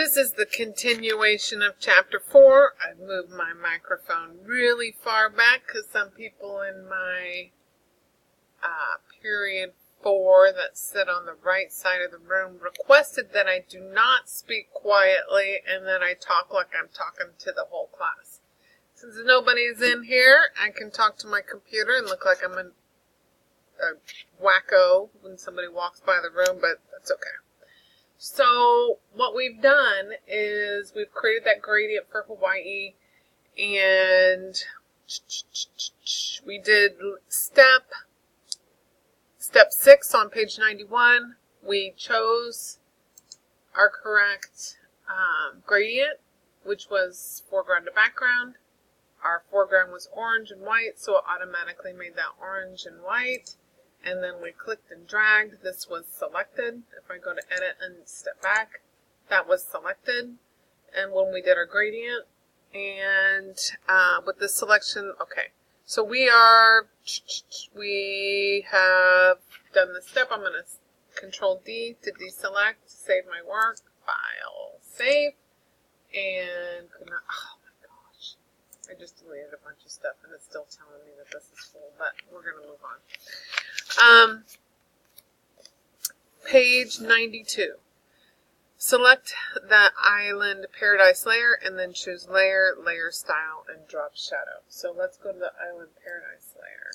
This is the continuation of Chapter 4. I've moved my microphone really far back because some people in my period 4 that sit on the right side of the room requested that I do not speak quietly and that I talk like I'm talking to the whole class. Since nobody's in here, I can talk to my computer and look like I'm a wacko when somebody walks by the room, but that's okay. So what we've done is we've created that gradient for Hawaii, and we did step 6 on page 91. We chose our correct gradient, which was foreground to background. Our foreground was orange and white, so it automatically made that orange and white. And then we clicked and dragged. This was selected. If I go to edit and step back, that was selected. And when we did our gradient, and with this selection, okay. So we have done the step. I'm going to Control D to deselect, save my work, file, save, and oh my gosh, I just deleted a bunch of stuff and it's still telling me that this is full, but we're going to move on. Page 92. Select the Island Paradise layer and then choose Layer, Layer Style, and Drop Shadow. So let's go to the Island Paradise layer.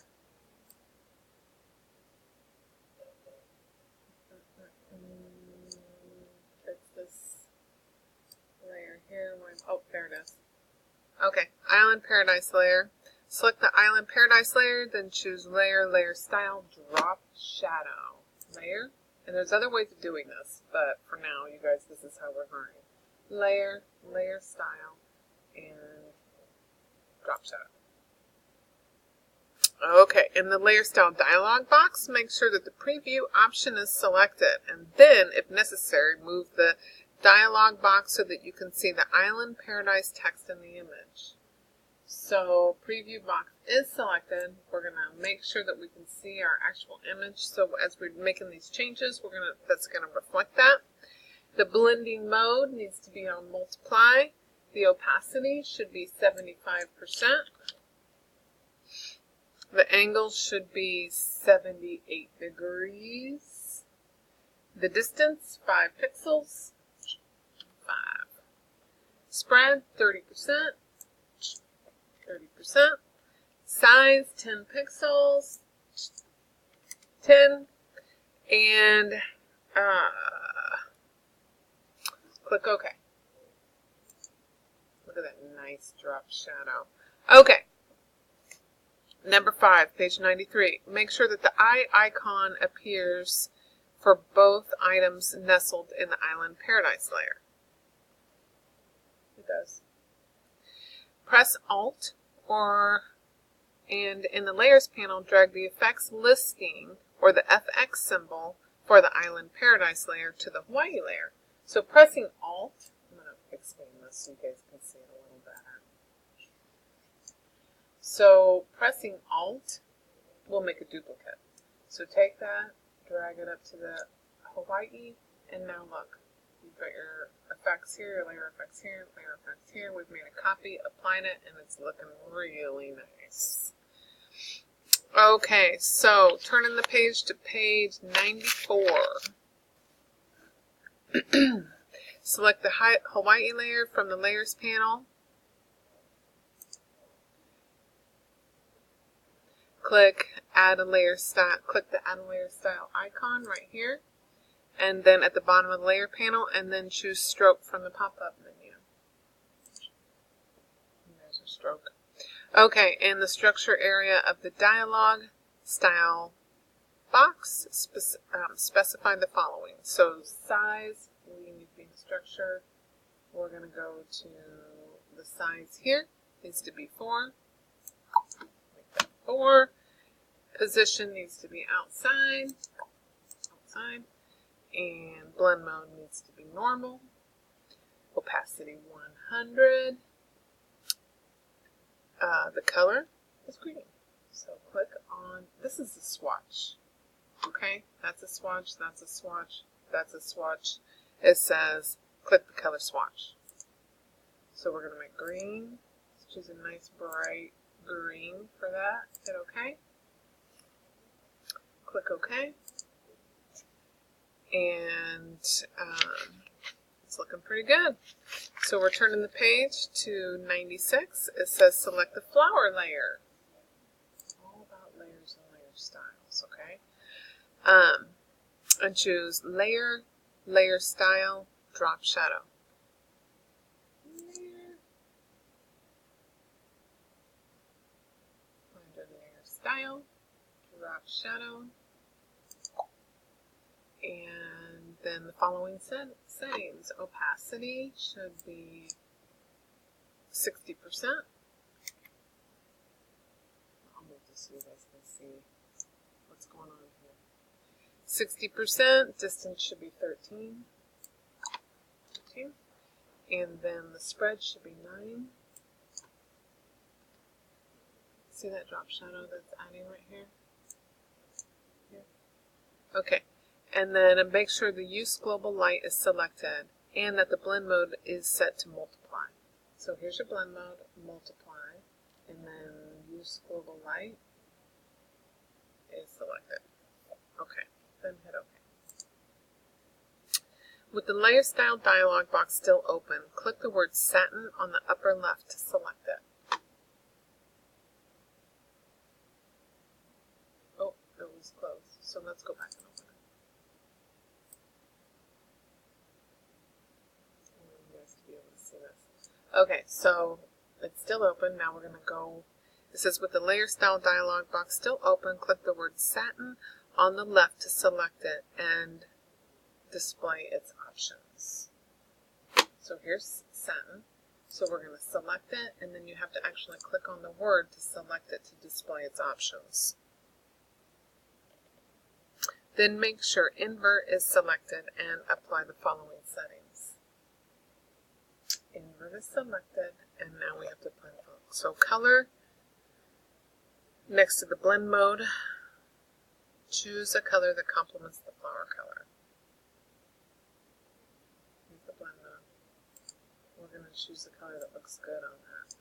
It's this layer here. Oh, there it is. Okay, Island Paradise layer. Select the Island Paradise layer, then choose Layer, Layer Style, Drop Shadow. Layer. And there's other ways of doing this, but for now, you guys, this is how we're learning. Layer, Layer Style, and Drop Shadow. Okay, in the Layer Style dialog box, make sure that the Preview option is selected, and then, if necessary, move the dialog box so that you can see the Island Paradise text in the image. So preview box is selected. We're going to make sure that we can see our actual image. So as we're making these changes, that's going to reflect that. The blending mode needs to be on multiply. The opacity should be 75%. The angle should be 78 degrees. The distance, 5 pixels. 5. Spread, 30%. 30%. Size, 10 pixels. 10. And click OK. Look at that nice drop shadow. Okay. Number 5, page 93. Make sure that the eye icon appears for both items nestled in the Island Paradise layer. It does. Press Alt and in the Layers panel, drag the effects listing or the FX symbol for the Island Paradise layer to the Hawaii layer. So pressing Alt, I'm going to expand this so you guys can see it a little better. So pressing Alt will make a duplicate. So take that, drag it up to the Hawaii, and now look. You've got your effects here, your layer effects here, layer effects here. We've made a copy, applied it, and it's looking really nice. Okay, so turning the page to page 94. Select the Hawaii layer from the Layers panel. Click Add a Layer Style. Click the Add a Layer Style icon right here. And then at the bottom of the layer panel, and then choose stroke from the pop-up menu. And there's a stroke. Okay, in the structure area of the dialog style box, specify the following. So size, we need to be in structure. We're going to go to the size here. Needs to be 4. Make that 4. Position needs to be outside. And blend mode needs to be normal. Opacity 100. The color is green. So click on, this is a swatch. Okay, that's a swatch, that's a swatch, that's a swatch. It says click the color swatch. So we're going to make green. Let's choose a nice bright green for that. Hit OK. Click OK. And it's looking pretty good. So we're turning the page to 96. It says select the flower layer. All about layers and layer styles, okay? And choose layer, layer style, drop shadow. Layer. Under layer style, drop shadow. And then the following settings. Opacity should be 60%. I'll move this so you guys can see what's going on here. 60%, distance should be 13. And then the spread should be 9. See that drop shadow that's adding right here? Okay. And then make sure the use global light is selected and that the blend mode is set to multiply. So here's your blend mode, multiply, and then use global light is selected. Okay, then hit OK. With the layer style dialog box still open, click the word satin on the upper left to select it. Oh, it was closed. So let's go back and open it. Okay, so it's still open. Now we're going to go, it says with the layer style dialog box still open, click the word satin on the left to select it and display its options. So here's satin. So we're going to select it and then you have to actually click on the word to select it to display its options. Then make sure invert is selected and apply the following settings. Invert is selected, and now we have to apply the following. So color, next to the blend mode, choose a color that complements the flower color. Here's the blend mode. We're going to choose a color that looks good on that.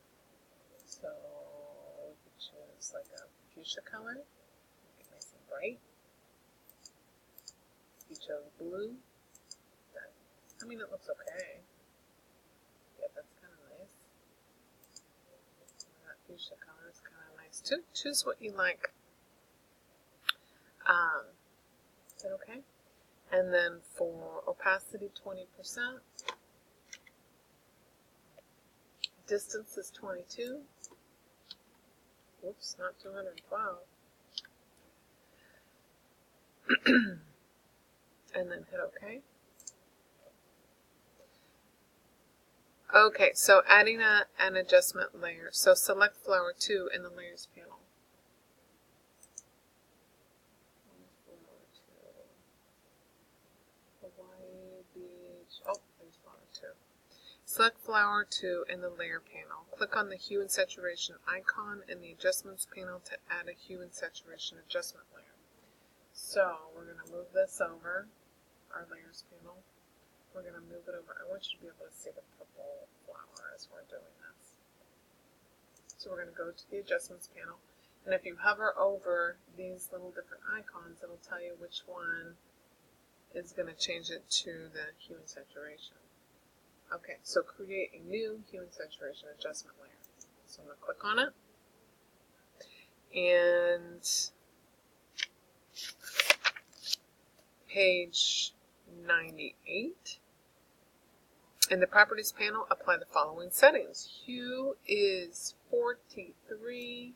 So we can choose like a fuchsia color, make it nice and bright. If you chose blue, I mean it looks okay. That's kind of nice. That fuchsia color is kind of nice too. Choose what you like. Is that okay? And then for opacity, 20%. Distance is 22. Whoops, not 212. And then hit OK. Okay, so adding an adjustment layer. So select flower 2 in the layers panel. Flower 2. Hawaii Beach. Oh, there's flower 2. Select flower 2 in the layer panel. Click on the hue and saturation icon in the adjustments panel to add a hue and saturation adjustment layer. So we're going to move this over, our layers panel. We're going to move it over. I want you to be able to see the purple flower as we're doing this. So we're going to go to the adjustments panel. And if you hover over these little different icons, it'll tell you which one is going to change it to the hue and saturation. Okay, so create a new hue and saturation adjustment layer. So I'm going to click on it. And page 98. In the Properties panel, apply the following settings. Hue is 43.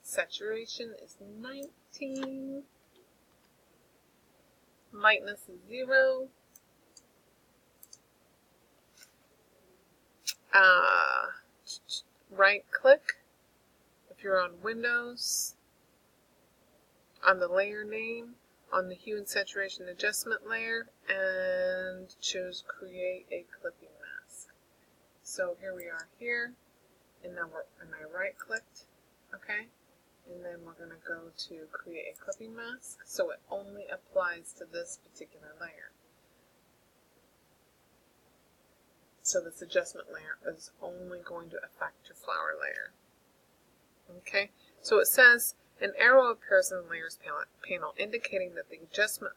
Saturation is 19. Lightness is 0. Right click if you're on Windows, on the layer name, on the hue and saturation adjustment layer, and choose create a clipping mask. So here we are here, and now I right clicked, okay, and then we're going to go to create a clipping mask, so it only applies to this particular layer. So this adjustment layer is only going to affect your flower layer. Okay, so it says an arrow appears in the layers panel indicating that the adjustment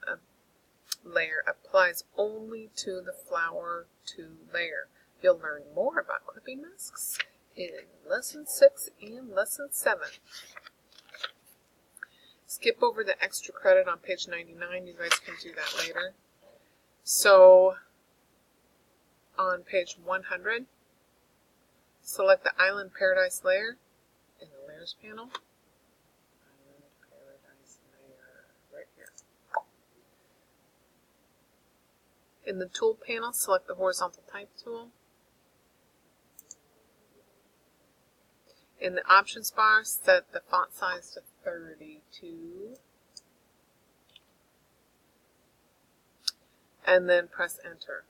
layer applies only to the flower 2 layer. You'll learn more about clipping masks in lesson 6 and lesson 7. Skip over the extra credit on page 99. You guys can do that later. So on page 100, select the Island Paradise layer in the Layers panel. Island Paradise layer right here. In the Tool panel, select the Horizontal Type tool. In the Options bar, set the font size to 32. And then press Enter.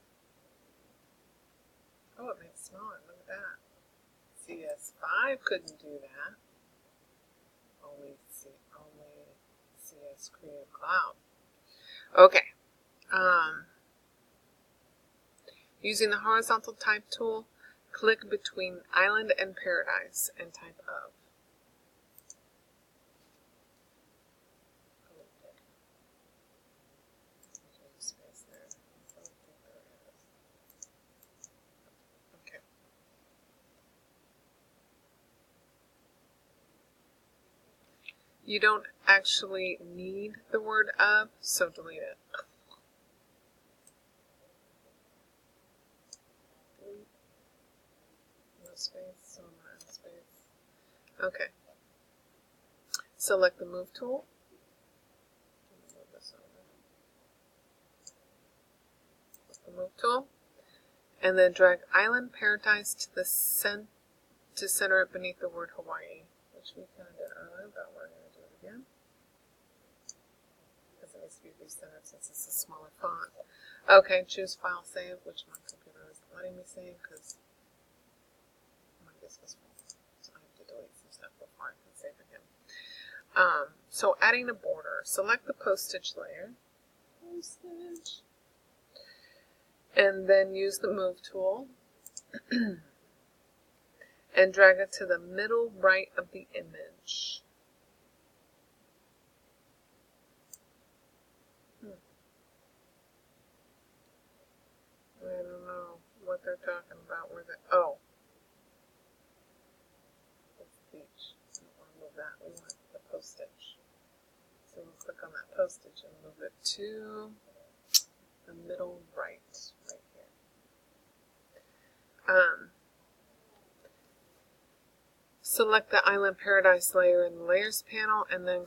Oh, it made it smaller. Look at that. CS5 couldn't do that. Only CS Creative Cloud. Okay. Using the Horizontal Type tool, click between Island and Paradise and type of. Okay. You don't actually need the word of, so delete it. No space, so no space. Okay. Select the Move tool. Move this over. The Move tool. And then drag Island Paradise to the center it beneath the word Hawaii, which we kind of did earlier, but we're going to do it again. Because it needs to be recentered since it's a smaller font. Okay, choose File Save, which my computer isn't letting me save because my disk is full. So I have to delete some stuff before I can save again. So adding a border, select the postage layer. Postage. And then use the Move tool. And drag it to the middle right of the image. I don't know what they're talking about. Where they? Oh, it's the beach. We don't want to move that. We want the postage. So we'll click on that postage and move it to the middle right here. Select the Island Paradise layer in the Layers panel and then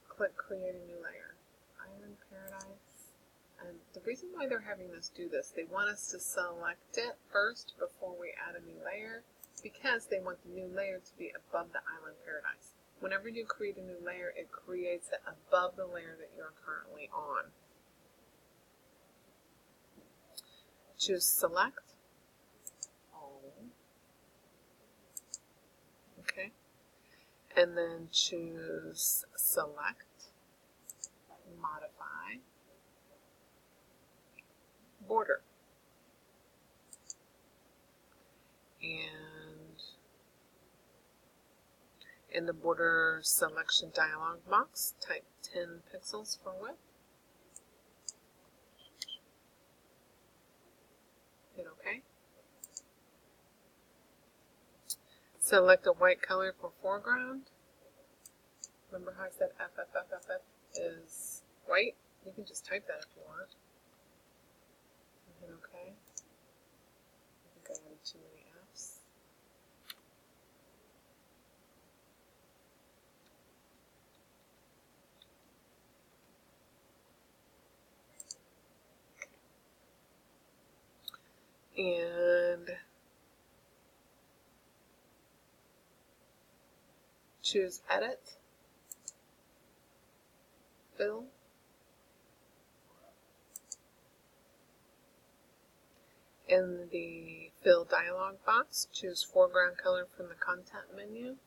click Create a New Layer. Island Paradise. And the reason why they're having us do this, they want us to select it first before we add a new layer because they want the new layer to be above the Island Paradise. Whenever you create a new layer, it creates it above the layer that you're currently on. Choose Select. Okay. And then choose Select, Modify, Border. And in the border selection dialog box, type 10 pixels for width. Hit OK. Select a white color for foreground. Remember how I said FFFFF is white? You can just type that if you want. And hit OK. I think I added too many Fs. And choose Edit, Fill, in the Fill dialog box, choose Foreground Color from the Content menu.